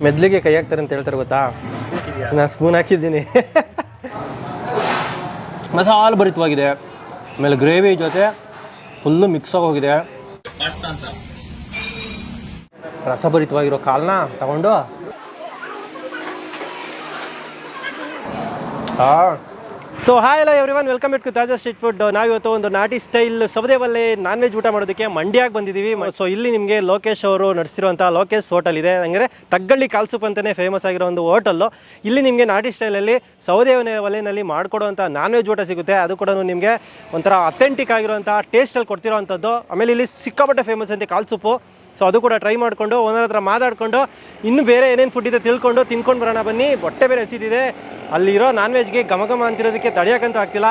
ಮೆದ್ಲಿಗೆ ಕೈ ಹಾಕ್ತಾರೆ ಅಂತ ಹೇಳ್ತಾರೆ ಗೊತ್ತಾ? ನಾನು ಸ್ಪೂನ್ ಹಾಕಿದ್ದೀನಿ. ಮಸಾಲೆ ಭರಿತವಾಗಿದೆ, ಆಮೇಲೆ ಗ್ರೇವಿ ಜೊತೆ ಫುಲ್ಲು ಮಿಕ್ಸ್ ಆಗೋಗಿದೆ. ರಸಭರಿತವಾಗಿರೋ ಕಾಲನ್ನ ತಗೊಂಡು ಸೊ ಹಾಯ್ ಎಲ್ಲ ಎವ್ರಿವನ್, ವೆಲ್ಕಮ್ ಬ್ಯಾಕ್ ಟು ತಾಜಾ ಸ್ಟ್ರೀಟ್ ಫುಡ್. ನಾವಿವತ್ತು ಒಂದು ನಾಟಿ ಸ್ಟೈಲ್ ಸೌದೆ ಒಲೆ ನಾನ್ ವೆಜ್ ಊಟ ಮಾಡೋದಕ್ಕೆ ಮಂಡ್ಯಕ್ಕೆ ಬಂದಿದ್ದೀವಿ. ಸೊ ಇಲ್ಲಿ ನಿಮಗೆ ಲೋಕೇಶ್ ಅವರು ನಡೆಸಿರುವಂಥ ಲೋಕೇಶ್ ಹೋಟೆಲ್ ಇದೆ. ಅಂದರೆ ತಗ್ಗಳ್ಳಿ ಕಾಲ್ ಸೂಪ್ ಅಂತಲೇ ಫೇಮಸ್ ಆಗಿರೋ ಒಂದು ಹೋಟೆಲ್ಲು. ಇಲ್ಲಿ ನಿಮಗೆ ನಾಟಿ ಸ್ಟೈಲಲ್ಲಿ ಸೌದೆ ಒಲೆಯಲ್ಲಿ ಮಾಡಿಕೊಡುವಂಥ ನಾನ್ ವೆಜ್ ಊಟ ಸಿಗುತ್ತೆ. ಅದು ಕೂಡ ನಿಮಗೆ ಒಂಥರ ಅಥೆಂಟಿಕ್ ಆಗಿರುವಂಥ ಟೇಸ್ಟಲ್ಲಿ ಕೊಡ್ತಿರೋವಂಥದ್ದು. ಆಮೇಲೆ ಇಲ್ಲಿ ಸಿಕ್ಕಾಪಟ್ಟೆ ಫೇಮಸ್ ಅಂತೆ ಕಾಲ್ ಸೂಪು. ಸೊ ಅದು ಕೂಡ ಟ್ರೈ ಮಾಡಿಕೊಂಡು ಒಂದರ ಹತ್ರ ಮಾತಾಡಿಕೊಂಡು ಇನ್ನೂ ಬೇರೆ ಏನೇನು ಫುಡ್ ಇದೆ ತಿನ್ಕೊಂಡು ಬರೋಣ ಬನ್ನಿ. ಹೊಟ್ಟೆ ಬೇರೆ ಹಸಿದಿದೆ. ಅಲ್ಲಿರೋ ನಾನ್ ವೆಜ್ಗೆ ಘಮ ಅಂತಿರೋದಕ್ಕೆ ತಡೆಯೋಕ್ಕಂತೂ ಆಗ್ತಿಲ್ಲ.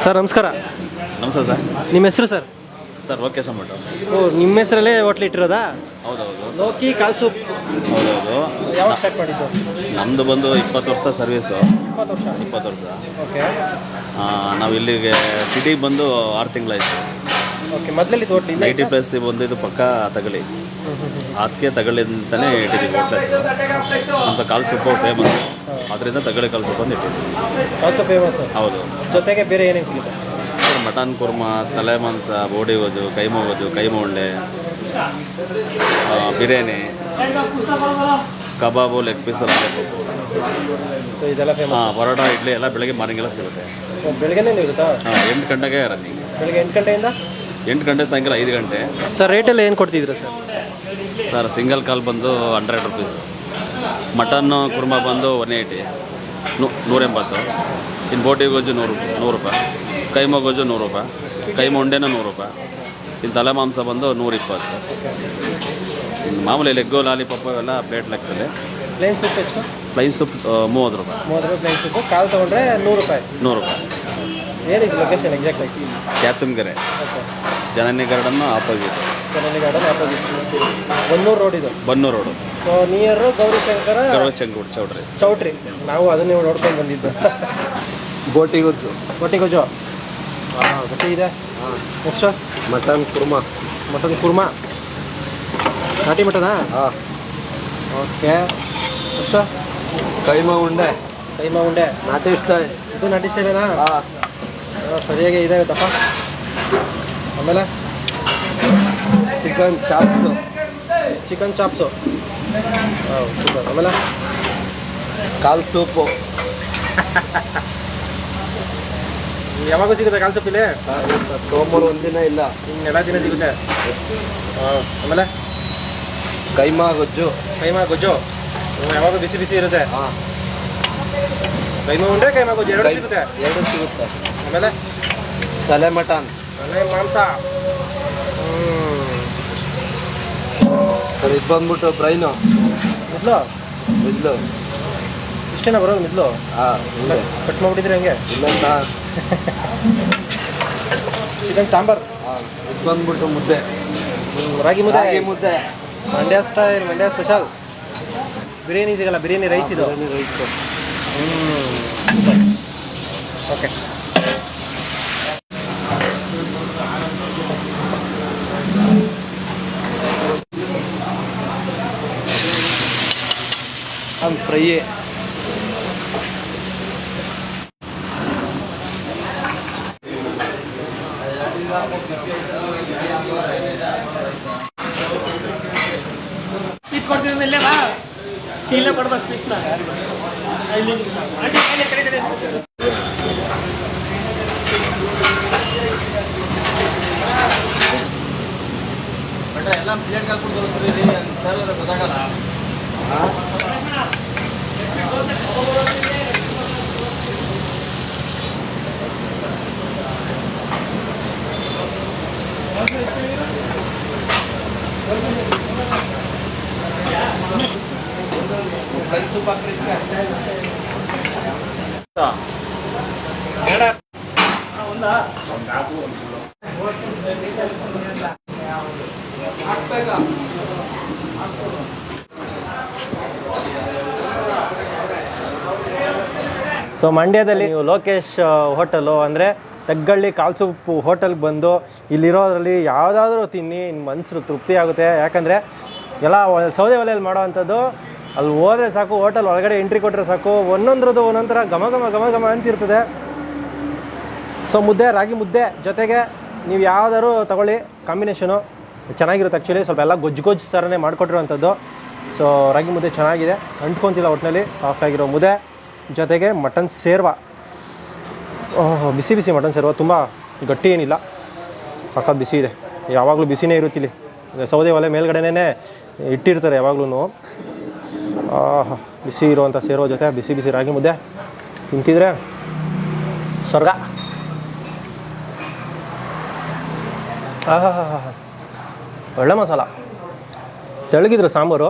ಸರ್ ನಮಸ್ಕಾರ. ನಮಸ್ತೆ ಸರ್. ನಿಮ್ಮ ಹೆಸರು ಸರ್? ಸರ್ ಲೋಕೇಶ್ ಅಂದ್ಬಿಟ್ಟು. ಓ, ನಿಮ್ಮ ಹೆಸರಲ್ಲೇ ಹೋಟ್ಲ್ ಇಟ್ಟಿರೋದಾ? ಹೌದೌದು. ಲೋಕಿ ಕಾಲ್ ಸೂಪ್. ಹೌದೌದು. ಯಾವಾಗ ಸ್ಟಾರ್ಟ್ ಮಾಡಿದ್ದು? ನಮ್ಮದು ಬಂದು 20 ವರ್ಷ ಸರ್ವೀಸು. 20 ವರ್ಷ. ಓಕೆ. ನಾವು ಇಲ್ಲಿಗೆ ಸಿಟಿಗೆ ಬಂದು 6 ತಿಂಗಳಾಯಿತು. ಓಕೆ. ಮೊದಲಲ್ಲಿ ಹೋಟ್ಲ್ 90 ಪ್ಲಸ್ ಬಂದಿದ್ದು ಪಕ್ಕ ತಗಳಿ. ಅದಕ್ಕೆ ತಗಳಿ ಅಂತಲೇ ಇಟ್ಟಿದ್ದೀವಿ ಹೋಟ್ಲ್. ನಮ್ಮದು ಕಾಲ್ ಸೂಪು ಫೇಮಸ್, ಅದರಿಂದ ತಗಳಿ ಕಾಲ್ ಸೂಪ್ ಅಂತ ಇಟ್ಟಿದ್ದೀವಿ. ಕಾಲ್ ಸೂಪ್ ಫೇಮಸ್. ಹೌದು. ಜೊತೆಗೆ ಬೇರೆ ಏನೇನು ಸಿಗುತ್ತೆ? ಮಟನ್ ಕುರ್ಮಾ, ತಲೆ ಮಾಂಸ, ಬೋಡಿ ಗೊಜ್ಜು, ಕೈಮಾ ಉಂಡೆ, ಬಿರಿಯಾನಿ, ಕಬಾಬು, ಲೆಗ್ ಪೀಸ್ ಎಲ್ಲ. ಇದೆಲ್ಲ ಫೇಮಸ್. ಪರೋಟ, ಇಡ್ಲಿ ಎಲ್ಲ ಬೆಳಗ್ಗೆ ಮಾರ್ನಿಂಗ್ ಎಲ್ಲ ಸಿಗುತ್ತೆ. ಬೆಳಗ್ಗೆನೇ ಇರುತ್ತಾ? 8 ಗಂಟೆಗೆ ರನ್ನಿಂಗ್. ಬೆಳಗ್ಗೆ 8 ಗಂಟೆಯಿಂದ 8 ಗಂಟೆ, ಸಾಯಂಕಾಲ 5 ಗಂಟೆ. ಸರ್ ರೇಟೆಲ್ಲ ಏನು ಕೊಡ್ತಿದ್ದೀರಾ ಸರ್? ಸರ್ ಸಿಂಗಲ್ ಕಾಲ್ ಬಂದು 100 ರುಪೀಸ್. ಮಟನ್ನು ಕುರ್ಮಾ ಬಂದು 180, 180. ಇನ್ನು ಬೋಟಿ ಗೊಜ್ಜು 100 ರೂಪಾಯಿ. ಕೈಮಾ ಗೊಜ್ಜು 100 ರೂಪಾಯಿ. ಕೈಮಾ ಉಂಡೆನ 100 ರೂಪಾಯಿ. ಇನ್ನು ತಲೆ ಮಾಂಸ ಬಂದು 120. ಮಾಮೂಲಿ ಲೆಗ್ಗು, ಲಾಲಿಪಾಪು ಎಲ್ಲ ಪ್ಲೇಟ್ ಲೆಕ್ಕದಲ್ಲಿ. ಪ್ಲೇನ್ ಸೂಪ್ ಎಷ್ಟು? ಪ್ಲೈನ್ ಸೂಪ್ 30 ರೂಪಾಯಿ. 30 ರೂಪಾಯಿ ಪ್ಲೇನ್ ಸೂಪು. ಕಾಲು ತೊಗೊಂಡ್ರೆ 100 ರೂಪಾಯಿ. 100 ರೂಪಾಯಿ. ಏನಿದೆ ಲೊಕೇಶನ್ ಎಕ್ಸಾಕ್ಟ್ ಆಗಿ? ಕ್ಯಾಪ್ಟನ್ಗೆರೆ, Janani garden opposite. Janani garden opposite. Bannur road ಇದು. Bannur road. So near Gaurishankara choultry. ನಾವು ಅದನ್ನೇ ನೋಡ್ಕೊಂಡು ಬಂದಿದ್ದು. ಬೋಟಿ ಗೊಜ್ಜು. ಗಟ್ಟಿ ಇದೆ. Next mutton kurma. ನಾಟಿ ಮಟನಾ? ಹಾಂ. ಓಕೆ. ನೆಕ್ಸ್ಟು ಕೈಮಾ ಉಂಡೆ. ನಾಟಿ ಸ್ಟೈಲ್. ಇದು ನಾಟಿ ಸ್ಟೈಲೇನಾ? ಹಾಂ. ಸರಿಯಾಗಿ ಇದೆ ದಪ್ಪ. ಆಮೇಲೆ ಚಿಕನ್ ಚಾಪ್ಸು. ಸೂಪರ್. ಆಮೇಲೆ ಕಾಲ್ ಸೂಪು. ಯಾವಾಗ ಸಿಗುತ್ತೆ ಕಾಲ್ ಸೂಪ್ ಇಲ್ಲಿ? ಸೋಮವಾರ ಒಂದಿನ ಇಲ್ಲ, ಎಲ್ಲ ದಿನ ಸಿಗುತ್ತೆ. ಆಮೇಲೆ ಕೈಮಾ ಗೊಜ್ಜು. ಯಾವಾಗ ಬಿಸಿ ಇರುತ್ತೆ. ಹಾಂ. ಕೈಮಾ ಉಂಡೆ, ಕೈಮಾ ಗೊಜ್ಜು ಎರಡು ಸಿಗುತ್ತೆ. ಎರಡು ಸಿಗುತ್ತೆ. ಆಮೇಲೆ ತಲೆ ಮಟನ್. ಮನೆ ಮಾಂಸ. ಸರ್ ಇದು ಬಂದ್ಬಿಟ್ಟು ಬ್ರೈನು ಮಿದ್ಲು ಮಿದ್ಲು. ಇಷ್ಟೇನ ಬರೋದು ಮಿದ್ಲು? ಹಾಂ ಕಟ್ ಮಾಡ್ಬಿಟ್ಟಿದ್ರೆ ಹೆಂಗೆ? ಇಲ್ಲ ಚಿಕನ್ ಸಾಂಬಾರ್. ಹಾಂ ಇದು ಬಂದ್ಬಿಟ್ಟು ಮುದ್ದೆ, ರಾಗಿ ಮುದ್ದೆ. ಮುದ್ದೆ ಮಂಡ್ಯ ಸ್ಟೈಲ್, ಮಂಡ್ಯ ಸ್ಪೆಷಲ್. ಬಿರಿಯಾನಿ ಸಿಗಲ್ಲ, ಬಿರಿಯಾನಿ ರೈಸ್ ಇದು. ರೈಸು. ಓಕೆ. ಫ್ರೈ. ಸ್ಪೀಚ್ ಕೊಡ್ತೀವಿ ಮೇಲೆ ಬಾ ಇಲ್ಲ ಕೊಡ್ಬಾ ಸ್ಪೀಚ್ನ. ಎಲ್ಲ ಪ್ಲೇಟ್ ಹಾಕ್ಬಿಟ್ಟು ಗೊತ್ತಾಗಲ್ಲ. ಸೊ ಮಂಡ್ಯದಲ್ಲಿ ನೀವು ಲೋಕೇಶ್ ಹೋಟೆಲು ಅಂದರೆ ತಗ್ಗಳ್ಳಿ ಕಾಲ್ ಸೂಪ್ ಹೋಟೆಲ್ಗೆ ಬಂದು ಇಲ್ಲಿರೋದ್ರಲ್ಲಿ ಯಾವುದಾದ್ರೂ ತಿನ್ನಿ ನಿಮ್ಮ ಮನಸ್ಸು ತೃಪ್ತಿ ಆಗುತ್ತೆ. ಯಾಕಂದರೆ ಎಲ್ಲ ಸೌದೆ ಒಲೆಯಲ್ಲಿ ಮಾಡೋ ಅಂಥದ್ದು. ಅಲ್ಲಿ ಹೋದರೆ ಸಾಕು, ಹೋಟೆಲ್ ಒಳಗಡೆ ಎಂಟ್ರಿ ಕೊಟ್ಟರೆ ಸಾಕು, ಒಂದೊಂದ್ರದ್ದು ಒಂದೊಂಥರ ಘಮ ಘಮ ಘಮ ಘಮ ಅಂತಿರ್ತದೆ. ಸೊ ಮುದ್ದೆ, ರಾಗಿ ಮುದ್ದೆ ಜೊತೆಗೆ ನೀವು ಯಾವ್ದಾದ್ರು ತಗೊಳ್ಳಿ, ಕಾಂಬಿನೇಷನು ಚೆನ್ನಾಗಿರುತ್ತೆ. ಆ್ಯಕ್ಚುಲಿ ಸ್ವಲ್ಪ ಎಲ್ಲ ಗೊಜ್ಜು ಥರನೇ ಮಾಡಿಕೊಟ್ಟಿರೋವಂಥದ್ದು. ಸೊ ರಾಗಿ ಮುದ್ದೆ ಚೆನ್ನಾಗಿದೆ, ಅಂಟ್ಕೊತಿಲ್ಲ ಒಟ್ಟಿನಲ್ಲಿ. ಸಾಫ್ಟಾಗಿರೋ ಮುದ್ದೆ ಜೊತೆಗೆ ಮಟನ್ ಸೇರ್ವ. ಬಿಸಿ ಬಿಸಿ ಮಟನ್ ಸೇರ್ವ, ತುಂಬ ಗಟ್ಟಿ ಏನಿಲ್ಲ, ಸಖತ್ ಬಿಸಿ ಇದೆ. ಯಾವಾಗಲೂ ಬಿಸಿನೇ ಇರುತ್ತಿಲ್ಲಿ. ಸೌದೆ ಒಲೆ ಮೇಲ್ಗಡೆನೇ ಇಟ್ಟಿರ್ತಾರೆ ಯಾವಾಗಲೂ. ಬಿಸಿ ಇರುವಂಥ ಸೇರ್ವ ಜೊತೆ ಬಿಸಿ ಬಿಸಿ ರಾಗಿ ಮುದ್ದೆ ತಿಂತಿದ್ರೆ ಸ್ವರ್ಗ. ಒಳ್ಳೆ ಮಸಾಲ, ತೆಳಗಿದ್ರು ಸಾಂಬಾರು,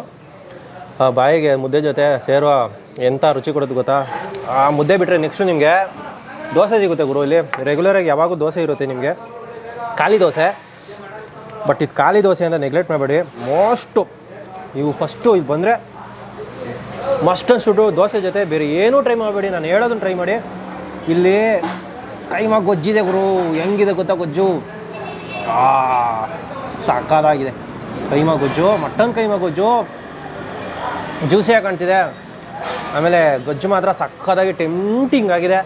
ಬಾಯಿಗೆ ಮುದ್ದೆ ಜೊತೆ ಸೇರುವ ಎಂಥ ರುಚಿ ಕೊಡೋದು ಗೊತ್ತಾ. ಆ ಮುದ್ದೆ ಬಿಟ್ಟರೆ ನೆಕ್ಸ್ಟು ನಿಮಗೆ ದೋಸೆ ಸಿಗುತ್ತೆ ಗುರು. ಇಲ್ಲಿ ರೆಗ್ಯುಲರಾಗಿ ಯಾವಾಗೂ ದೋಸೆ ಇರುತ್ತೆ ನಿಮಗೆ, ಖಾಲಿ ದೋಸೆ. ಬಟ್ ಇದು ಖಾಲಿ ದೋಸೆ ಅಂತ ನೆಗ್ಲೆಕ್ಟ್ ಮಾಡಬೇಡಿ. ಮೋಸ್ಟು ನೀವು ಫಸ್ಟು ಇಲ್ಲಿ ಬಂದರೆ ಮಸ್ಟ್ ಆ್ಯಂಡ್ ಶುಡ್ ದೋಸೆ ಜೊತೆ ಬೇರೆ ಏನೂ ಟ್ರೈ ಮಾಡಬೇಡಿ. ನಾನು ಹೇಳೋದನ್ನು ಟ್ರೈ ಮಾಡಿ. ಇಲ್ಲಿ ಕೈಮಾ ಗೊಜ್ಜಿದೆ ಗುರು, ಹೆಂಗಿದೆ ಗೊತ್ತಾ ಗೊಜ್ಜು? ಸಾಕಾಗಿದೆ ಕೈಮಾ ಗೊಜ್ಜು. ಮಟನ್ ಕೈಮಾ ಗೊಜ್ಜು ಜ್ಯೂಸಿಯಾಗಿ ಕಾಣ್ತಿದೆ. ಆಮೇಲೆ ಗೊಜ್ಜು ಮಾತ್ರ ಸಕ್ಕತ್ತಾಗಿ ಟೆಂಪ್ಟಿಂಗ್ ಆಗಿದೆ.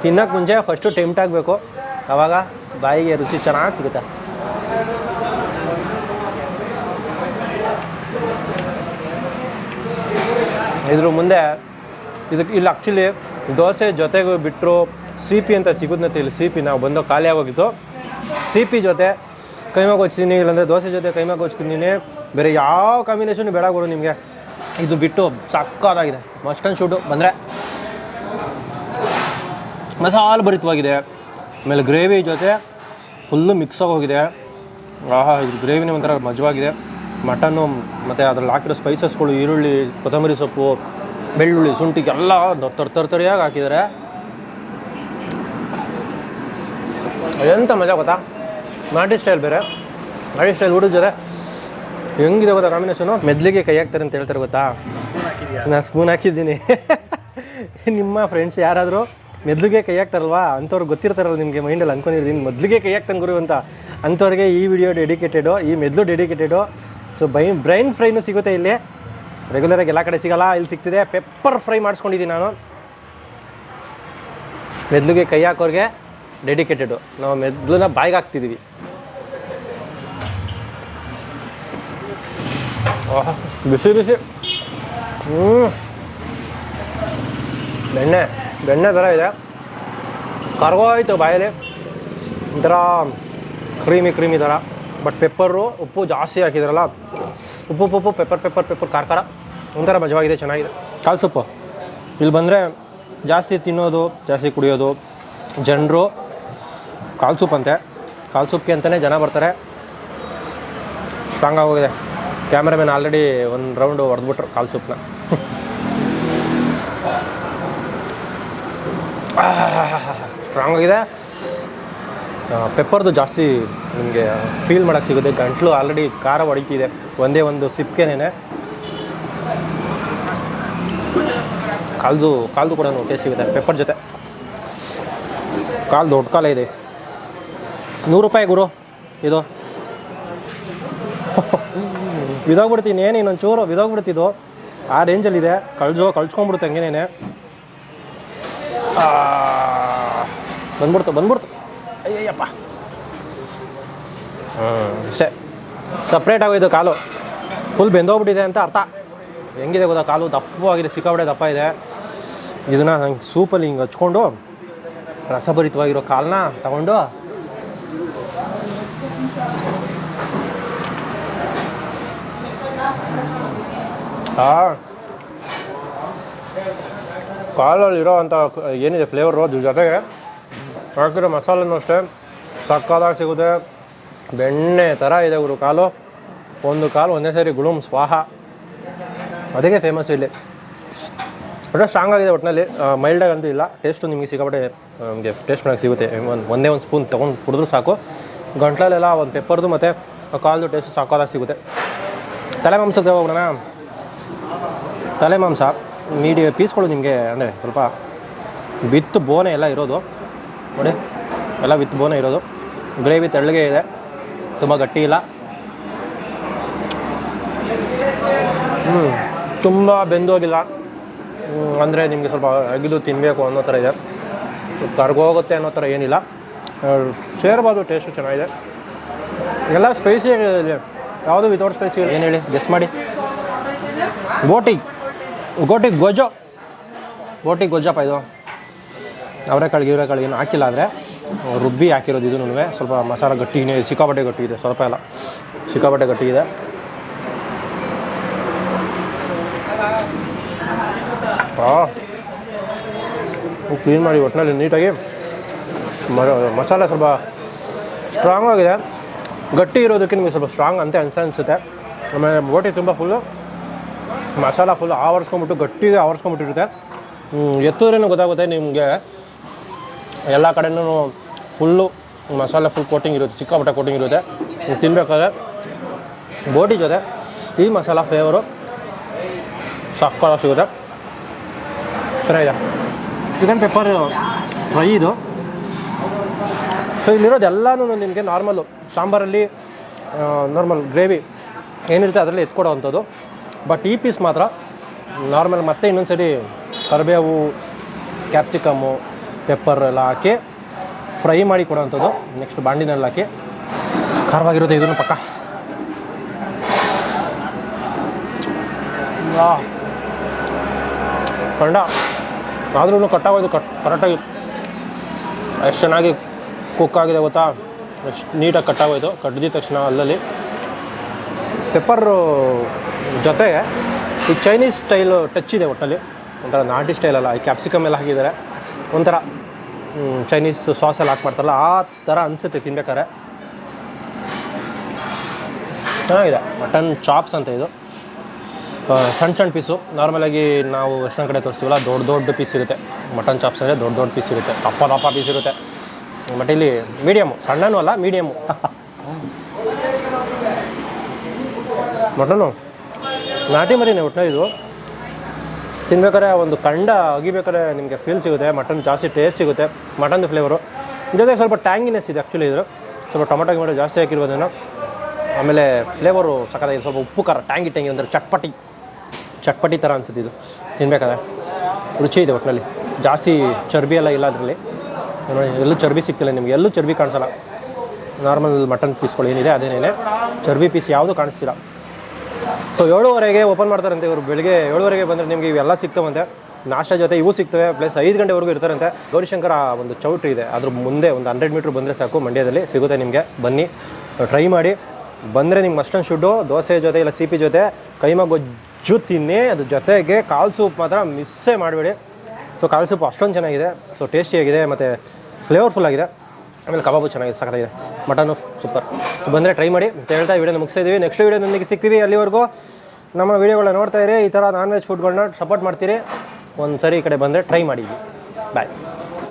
ತಿನ್ನೋಕ್ಕೆ ಮುಂಚೆ ಫಸ್ಟು ಟೆಂಪ್ಟ್ ಆಗಬೇಕು, ಆವಾಗ ಬಾಯಿಗೆ ರುಚಿ ಚೆನ್ನಾಗಿ ಸಿಗುತ್ತೆ. ಇದ್ರ ಮುಂದೆ ಇಲ್ಲಿ ಆ್ಯಕ್ಚುಲಿ ದೋಸೆ ಜೊತೆಗೆ ಬಿಟ್ಟರು ಸಿಪಿ ಅಂತ ಸಿಗೋದನ್ನ ಇಲ್ಲಿ. ಸಿಪಿ ನಾವು ಬಂದು ಖಾಲಿ ಆಗೋಗಿತ್ತು. ಸಿಪಿ ಜೊತೆ ಕೈಮಾ ಗೊಜ್ತೀನಿ, ಇಲ್ಲಾಂದರೆ ದೋಸೆ ಜೊತೆ ಕೈಮಾ ಗೊಜ್ತೀನಿ. ಬೇರೆ ಯಾವ ಕಾಂಬಿನೇಷನ್ ಬೇಡ ಗುರು ನಿಮಗೆ. ಇದು ಬಿಟ್ಟು ಸಕ್ಕತ್ತಾಗಿದೆ. ಮಸ್ಟ್ ಆ್ಯಂಡ್ ಶುಡ್ ಬಂದರೆ ಮಸಾಲೆ ಭರಿತವಾಗಿದೆ. ಆಮೇಲೆ ಗ್ರೇವಿ ಜೊತೆ ಫುಲ್ಲು ಮಿಕ್ಸ್ ಆಗೋಗಿದೆ. ಇದು ಗ್ರೇವಿನೇ ಒಂಥರ ಮಜವಾಗಿದೆ. ಮಟನ್ನು ಮತ್ತು ಅದ್ರಲ್ಲಿ ಹಾಕಿರೋ ಸ್ಪೈಸಸ್ಗಳು, ಈರುಳ್ಳಿ, ಕೊತ್ತಂಬರಿ ಸೊಪ್ಪು, ಬೆಳ್ಳುಳ್ಳಿ, ಶುಂಠಿ ಎಲ್ಲ ತರ್ತರಿಯಾಗಿ ಹಾಕಿದ್ದಾರೆ. ಎಂಥ ಮಜಾ ಗೊತ್ತಾ. ನಾಟಿ ಸ್ಟೈಲ್ ಬೇರೆ, ನಾಟಿ ಸ್ಟೈಲ್ ಊಟದ ಜೊತೆ ಹೆಂಗಿದೆ ಗೊತ್ತಾ ಕಾಂಬಿನೇಷನು. ಮೆದ್ಲಿಗೆ ಕೈ ಹಾಕ್ತಾರೆ ಅಂತ ಹೇಳ್ತಾರೆ ಗೊತ್ತಾ. ನಾನು ಸ್ಪೂನ್ ಹಾಕಿದ್ದೀನಿ. ನಿಮ್ಮ ಫ್ರೆಂಡ್ಸ್ ಯಾರಾದರೂ ಮೆದ್ಲಿಗೆ ಕೈ ಹಾಕ್ತಾರಲ್ವಾ, ಅಂಥವ್ರು ಗೊತ್ತಿರ್ತಾರಲ್ಲ ನಿಮಗೆ, ಮೈಂಡಲ್ಲಿ ಅಂದ್ಕೊಂಡಿದ್ದೀನಿ ಮೊದಲಿಗೆ ಕೈ ಹಾಕ್ತಾನೆ ಗುರು ಅಂತ. ಅಂಥವ್ರಿಗೆ ಈ ವಿಡಿಯೋ ಡೆಡಿಕೇಟೆಡು, ಈ ಮೆದ್ಲು ಡೆಡಿಕೇಟೆಡು. ಸೊ ಬ್ರೈನ್ ಫ್ರೈನೂ ಸಿಗುತ್ತೆ ಇಲ್ಲಿ. ರೆಗ್ಯುಲರಾಗಿ ಎಲ್ಲ ಕಡೆ ಸಿಗೋಲ್ಲ, ಇಲ್ಲಿ ಸಿಗ್ತಿದೆ. ಪೆಪ್ಪರ್ ಫ್ರೈ ಮಾಡಿಸ್ಕೊಂಡಿದ್ದೀನಿ ನಾನು. ಮೆದ್ಲಿಗೆ ಕೈ ಹಾಕೋರಿಗೆ ಡೆಡಿಕೇಟೆಡು. ನಾವು ಮೆದ್ಲನ್ನ ಬಾಯಿಗೆ ಹಾಕ್ತಿದ್ದೀವಿ. ಬಿಸಿ ಬಿಸಿ. ಬೆಣ್ಣೆ ಥರ ಇದೆ, ಕರ್ಗೋಯ್ತು ಬಾಯಲ್ಲಿ. ಒಂಥರ ಕ್ರೀಮಿ ಥರ. ಬಟ್ ಪೆಪ್ಪರು, ಉಪ್ಪು ಜಾಸ್ತಿ ಹಾಕಿದ್ರಲ್ಲ, ಉಪ್ಪು ಪೆಪ್ಪರ್ ಖಾರ ಒಂಥರ ಮಜವಾಗಿದೆ, ಚೆನ್ನಾಗಿದೆ. ಕಾಲ್ ಸೊಪ್ಪು ಇಲ್ಲಿ ಬಂದರೆ ಜಾಸ್ತಿ ತಿನ್ನೋದು, ಜಾಸ್ತಿ ಕುಡಿಯೋದು ಜನರು ಕಾಲ್ ಸೂಪ್ ಅಂತೆ. ಕಾಲು ಸೂಪ್ಗೆ ಅಂತಲೇ ಜನ ಬರ್ತಾರೆ. ಸ್ಟ್ರಾಂಗ್ ಆಗೋಗಿದೆ. ಕ್ಯಾಮ್ರಾಮನ್ ಆಲ್ರೆಡಿ ಒಂದು ರೌಂಡು ಹೊಡೆದ್ಬಿಟ್ರು ಕಾಲು ಸೂಪ್ನ. ಸ್ಟ್ರಾಂಗ್ ಆಗಿದೆ. ಪೆಪ್ಪರ್ದು ಜಾಸ್ತಿ ನಿಮಗೆ ಫೀಲ್ ಮಾಡೋಕ್ಕೆ ಸಿಗುತ್ತೆ. ಗಂಟ್ಲು ಆಲ್ರೆಡಿ ಖಾರ ಹೊಡಿತಿದೆ ಒಂದೇ ಒಂದು ಸಿಪ್ಗೆನೇ. ಕಾಲ್ದು ಕೂಡ ಟೇಸ್ಟ್ ಸಿಗುತ್ತೆ ಪೆಪ್ಪರ್ ಜೊತೆ. ಕಾಲು ದೊಡ್ಡ ಕಾಲ ಇದೆ. 100 ರೂಪಾಯಿ ಗುರು ಇದು. ಬಿದೋಗ್ಬಿಡ್ತೀನಿ ಏನು ಇನ್ನೊಂದು ಚೂರು ಬಿದೋಗ್ಬಿಡ್ತಿದ್ದು ಆ ರೇಂಜಲ್ಲಿದೆ. ಕಳ್ಸ್ಕೊಂಡ್ಬಿಡುತ್ತೆ ಹಂಗೇನೇನೆ. ಬಂದ್ಬಿಡ್ತು ಅಯ್ಯಪ್ಪ. ಅಷ್ಟೇ ಸಪ್ರೇಟ್ ಆಗೋಯ್ತು ಕಾಲು. ಫುಲ್ ಬೆಂದೋಗ್ಬಿಟ್ಟಿದೆ ಅಂತ ಅರ್ಥ. ಹೆಂಗಿದೆ ಗೊತ್ತಾ ಕಾಲು? ದಪ್ಪವಾಗಿದೆ, ಸಿಕ್ಕಾಪಟ್ಟೆ ದಪ್ಪ ಇದೆ. ಇದನ್ನು ನಂಗೆ ಸೂಪಲ್ಲಿ ಹಿಂಗೆ ಹಚ್ಕೊಂಡು ರಸಭರಿತವಾಗಿರೋ ಕಾಲನ್ನ ತಗೊಂಡು ಕಾಲಲ್ಲಿರೋ ಅಂಥ ಏನಿದೆ ಫ್ಲೇವರು ಜೊತೆಗೆ ಹಾಕಿರೋ ಮಸಾಲೆನೂ ಅಷ್ಟೇ ಸಕ್ಕತ್ತಾಗಿ ಸಿಗುತ್ತೆ. ಬೆಣ್ಣೆ ಥರ ಇದೆ ಗುರು ಕಾಲು. ಒಂದು ಕಾಲು ಒಂದೇ ಸರಿ ಗುಳುಮ್ ಸ್ವಾಹ. ಅದಕ್ಕೆ ಫೇಮಸ್ ಇಲ್ಲಿ. ಒಟ್ಟು ಸ್ಟ್ರಾಂಗ್ ಆಗಿದೆ. ಒಟ್ಟಿನಲ್ಲಿ ಮೈಲ್ಡಾಗಿ ಅಂತೂ ಇಲ್ಲ. ಟೇಸ್ಟು ನಿಮಗೆ ಸಿಕ್ಕಾಪಟ್ಟೆ ನಮಗೆ ಟೇಸ್ಟ್ ಮಾಡೋಕ್ಕೆ ಸಿಗುತ್ತೆ. ಒಂದೇ ಒಂದು ಸ್ಪೂನ್ ತೊಗೊಂಡು ಕುಡಿದ್ರೂ ಸಾಕು. ಗಂಟ್ಲಲ್ಲೆಲ್ಲ ಒಂದು ಪೆಪ್ಪರ್ದು ಮತ್ತು ಕಾಲ್ದು ಟೇಸ್ಟ್ ಸಾಕಾಗಿ ಸಿಗುತ್ತೆ. ತಲೆ ಮಾಂಸಕ್ಕೆ ಹೋಗೋಣ. ತಲೆ ಮಾಂಸ ಪೀಸ್ಗಳು ನಿಮಗೆ ಅಂದರೆ ಸ್ವಲ್ಪ ವಿತ್ ಬೋನೆ ಎಲ್ಲ ಇರೋದು ನೋಡಿ. ಎಲ್ಲ ವಿತ್ ಬೋನೆ ಇರೋದು. ಗ್ರೇವಿ ತೆಳ್ಳಗೆ ಇದೆ, ತುಂಬ ಗಟ್ಟಿ ಇಲ್ಲ. ತುಂಬ ಬೆಂದೋಗಿಲ್ಲ. ಅಂದರೆ ನಿಮಗೆ ಸ್ವಲ್ಪ ಅಗಿದು ತಿನ್ನಬೇಕು ಅನ್ನೋ ಥರ ಇದೆ. ಕರ್ಗೋಗುತ್ತೆ ಅನ್ನೋ ಥರ ಏನಿಲ್ಲ. ಸೇರ್ಬೋದು. ಟೇಸ್ಟು ಚೆನ್ನಾಗಿದೆ. ಎಲ್ಲ ಸ್ಪೈಸಿ ಇದೆ. ಯಾವುದು ವಿತೌಟ್ ಸ್ಪೈಸಿ ಏನು ಹೇಳಿ ಗೆಸ್ ಮಾಡಿ. ಗೋಟಿ ಗೊಜ್ಜಪ್ಪ ಇದು. ಅವರೆಕಾಳು ಏನು ಹಾಕಿಲ್ಲ. ಆದರೆ ರುಬ್ಬಿ ಹಾಕಿರೋದು ಇದೂ ಸ್ವಲ್ಪ ಮಸಾಲ ಗಟ್ಟಿನೇ ಸಿಕ್ಕಾಪಟ್ಟೆ ಗಟ್ಟಿ ಇದೆ. ಸ್ವಲ್ಪ ಎಲ್ಲ ಸಿಕ್ಕಾಪಟ್ಟೆ ಗಟ್ಟಿ ಇದೆ. ಕ್ಲೀನ್ ಮಾಡಿ ಒಟ್ಟಿನಲ್ಲಿ ನೀಟಾಗಿ. ಮಸಾಲೆ ಸ್ವಲ್ಪ ಸ್ಟ್ರಾಂಗ್ ಆಗಿದೆ. ಗಟ್ಟಿ ಇರೋದಕ್ಕೆ ನಿಮಗೆ ಸ್ವಲ್ಪ ಸ್ಟ್ರಾಂಗ್ ಅಂತ ಅನಿಸುತ್ತೆ. ಆಮೇಲೆ ಬೋಟಿ ತುಂಬ ಫುಲ್ಲು ಮಸಾಲ ಫುಲ್ ಆವರಿಸ್ಕೊಂಬಿಟ್ಟು ಗಟ್ಟಿಗೆ ಆವರಿಸ್ಕೊಂಬಿಟ್ಟಿರುತ್ತೆ. ಎತ್ತುದ್ರೇನು ಗೊತ್ತಾಗುತ್ತೆ ನಿಮಗೆ. ಎಲ್ಲ ಕಡೆಯೂ ಫುಲ್ಲು ಮಸಾಲೆ ಫುಲ್ ಕೋಟಿಂಗ್ ಇರುತ್ತೆ, ಸಿಕ್ಕಾಪಟ್ಟೆ ಕೋಟಿಂಗ್ ಇರುತ್ತೆ. ನೀವು ತಿನ್ನಬೇಕಾದ್ರೆ ಬೋಟಿ ಜೊತೆ ಈ ಮಸಾಲ ಫ್ಲೇವರು ಸಕ್ಕತ್ತಾಗಿ ಸಿಗುತ್ತೆ. ಚೆನ್ನಾಗಿದೆ. ಚಿಕನ್ ಪೆಪ್ಪರ್ ಫ್ರೈ ಇದು. ಸೊ ಇಲ್ಲಿರೋದು ಎಲ್ಲನೂ ನಿಮಗೆ ನಾರ್ಮಲ್ಲು ಸಾಂಬಾರಲ್ಲಿ ನಾರ್ಮಲ್ ಗ್ರೇವಿ ಏನಿರುತ್ತೆ ಅದರಲ್ಲಿ ಎತ್ಕೊಡೋ ಅಂಥದ್ದು. ಬಟ್ ಈ ಪೀಸ್ ಮಾತ್ರ ನಾರ್ಮಲ್. ಮತ್ತೆ ಇನ್ನೊಂದು ಸರಿ ಕರಿಬೇವು, ಕ್ಯಾಪ್ಸಿಕಮ್ಮು, ಪೆಪ್ಪರ್ ಎಲ್ಲ ಹಾಕಿ ಫ್ರೈ ಮಾಡಿ ಕೊಡೋವಂಥದ್ದು. ನೆಕ್ಸ್ಟ್ ಬಾಂಡಿನಲ್ಲಿ ಹಾಕಿ ಖಾರವಾಗಿರುತ್ತೆ ಇದನ್ನು ಪಕ್ಕ. ಕಂಡ ಆದ್ರೂ ಕಟ್ಟಾಗೋದು ಕರೆಕ್ಟಾಗಿ ಎಷ್ಟು ಚೆನ್ನಾಗಿ ಕುಕ್ ಆಗಿದೆ ಗೊತ್ತಾ. ಎಷ್ಟು ನೀಟಾಗಿ ಕಟ್ಟಾಗೋಯ್ತು. ಕಟ್ಟಿದ ತಕ್ಷಣ ಅಲ್ಲಲ್ಲಿ ಪೆಪ್ಪರು ಜೊತೆಗೆ ಈ ಚೈನೀಸ್ ಸ್ಟೈಲು ಟಚ್ ಇದೆ ಒಟ್ಟಲ್ಲಿ. ಒಂಥರ ನಾಟಿ ಸ್ಟೈಲ್ ಅಲ್ಲ. ಈ ಕ್ಯಾಪ್ಸಿಕಮ್ ಎಲ್ಲ ಹಾಕಿದ್ದಾರೆ. ಒಂಥರ ಚೈನೀಸ್ ಸಾಸ್ ಎಲ್ಲ ಹಾಕಿ ಮಾಡ್ತಾರಲ್ಲ ಆ ಥರ ಅನಿಸುತ್ತೆ ತಿನ್ಬೇಕಾದ್ರೆ. ಚೆನ್ನಾಗಿದೆ. ಮಟನ್ ಚಾಪ್ಸ್ ಅಂತ ಇದು. ಸಣ್ಣ ಪೀಸು. ನಾರ್ಮಲಾಗಿ ನಾವು ವೆಸ್ಟರ್ನ್ ಕಡೆ ತೋರಿಸ್ತೀವಲ್ಲ ದೊಡ್ಡ ಪೀಸ್ ಇರುತ್ತೆ. ಮಟನ್ ಚಾಪ್ಸ್ ಅಂದರೆ ದೊಡ್ಡ ಪೀಸ್ ಇರುತ್ತೆ. ದಪ್ಪ ಪೀಸ್ ಇರುತ್ತೆ. ಬಟ್ ಇಲ್ಲಿ ಮೀಡಿಯಮ್ಮು, ಸಣ್ಣನೂ ಅಲ್ಲ ಮೀಡಿಯಮ್ಮು. ಮಟನು ನಾಟಿ ಮರಿನೇ ಒಟ್ಟಿನ ಇದು. ತಿನ್ಬೇಕಾದ್ರೆ ಒಂದು ಕಂಡ ಅಗಿಬೇಕಾದ್ರೆ ನಿಮಗೆ ಫೀಲ್ ಸಿಗುತ್ತೆ. ಮಟನ್ ಜಾಸ್ತಿ ಟೇಸ್ಟ್ ಸಿಗುತ್ತೆ. ಮಟನ್ದು ಫ್ಲೇವರು ಜೊತೆಗೆ ಸ್ವಲ್ಪ ಟ್ಯಾಂಗಿನೆಸ್ ಇದೆ ಆ್ಯಕ್ಚುಲಿ. ಇದು ಸ್ವಲ್ಪ ಟೊಮೊಟೊ ಗಿಮೊಟೊ ಜಾಸ್ತಿ ಹಾಕಿರ್ಬೋದೇನೋ. ಆಮೇಲೆ ಫ್ಲೇವರು ಸಕ್ಕತ್ತಾಗಿ ಸ್ವಲ್ಪ ಉಪ್ಪು ಖಾರ ಟ್ಯಾಂಗಿ ಅಂದರೆ ಚಟ್ಪಟಿ ಥರ ಅನ್ಸುತ್ತೆ ಇದು ತಿನ್ಬೇಕಾದ್ರೆ. ರುಚಿ ಇದೆ ಒಟ್ಟಿನಲ್ಲಿ. ಜಾಸ್ತಿ ಚರ್ಬಿ ಎಲ್ಲ ಇಲ್ಲ ಅದರಲ್ಲಿ. ಎಲ್ಲೂ ಚರ್ಬಿ ಸಿಗ್ತಿಲ್ಲ ನಿಮಗೆ. ಎಲ್ಲೂ ಚರ್ಬಿ ಕಾಣಿಸಲ್ಲ. ನಾರ್ಮಲ್ ಮಟನ್ ಪೀಸ್ಗಳು ಏನಿದೆ ಅದೇನೇ. ಚರ್ಬಿ ಪೀಸ್ ಯಾವುದೂ ಕಾಣಿಸ್ತಿಲ್ಲ. ಸೊ 7:30ಗೆ ಓಪನ್ ಮಾಡ್ತಾರಂತೆ ಇವರು. ಬೆಳಗ್ಗೆ 7:30ಗೆ ಬಂದರೆ ನಿಮಗೆ ಇವೆಲ್ಲ ಸಿಗ್ತವಂತೆ. ನಾಷ್ಟ ಜೊತೆ ಇವು ಸಿಗ್ತವೆ. ಪ್ಲಸ್ 5 ಗಂಟೆವರೆಗೂ ಇರ್ತಾರಂತೆ. ಗೌರಿಶಂಕರ ಒಂದು ಚೌಟ್ರಿ ಇದೆ, ಅದ್ರ ಮುಂದೆ ಒಂದು 100 ಮೀಟ್ರ್ ಬಂದರೆ ಸಾಕು. ಮಂಡ್ಯದಲ್ಲಿ ಸಿಗುತ್ತೆ ನಿಮಗೆ. ಬನ್ನಿ ಟ್ರೈ ಮಾಡಿ. ಬಂದರೆ ನಿಮ್ಗೆ ಮಸ್ಟನ್ ಶುಡ್ಡು ದೋಸೆ ಜೊತೆ ಇಲ್ಲ ಸಿಪಿ ಜೊತೆ ಕೈಮಾ ಗೊಜ್ಜು ತಿನ್ನಿ. ಅದ್ರ ಜೊತೆಗೆ ಕಾಲು ಸೂಪ್ ಮಾತ್ರ ಮಿಸ್ಸೇ ಮಾಡಬೇಡಿ. ಸೊ ಕಾಲು ಸೂಪ್ ಅಷ್ಟೊಂದು ಚೆನ್ನಾಗಿದೆ. ಸೊ ಟೇಸ್ಟಿಯಾಗಿದೆ ಮತ್ತು ಫ್ಲೇವರ್ಫುಲ್ ಆಗಿದೆ. ಆಮೇಲೆ ಕಬಾಬು ಚೆನ್ನಾಗಿದೆ, ಸಖತ್ತಾಗಿದೆ. Mutton super. ಸೊ ಬಂದರೆ ಟ್ರೈ ಮಾಡಿ ಅಂತ ಹೇಳ್ತಾ ವಿಡಿಯೋನ ಮುಗಿಸ್ತಾ ಇದ್ದೀವಿ. ನೆಕ್ಸ್ಟ್ ವಿಡಿಯೋದೊಂದಿಗೆ ಸಿಗ್ತೀವಿ. ಅಲ್ಲಿವರೆಗೂ ನಮ್ಮ ವೀಡಿಯೋಗಳನ್ನ ನೋಡ್ತಾ ಇರಿ. ಈ ಥರ ನಾನ್ ವೆಜ್ ಫುಡ್ಗಳನ್ನ ಸಪೋರ್ಟ್ ಮಾಡ್ತೀರಿ. ಒಂದು ಸರಿ ಈ ಕಡೆ ಬಂದರೆ ಟ್ರೈ ಮಾಡಿದ್ವಿ. ಬಾಯ್.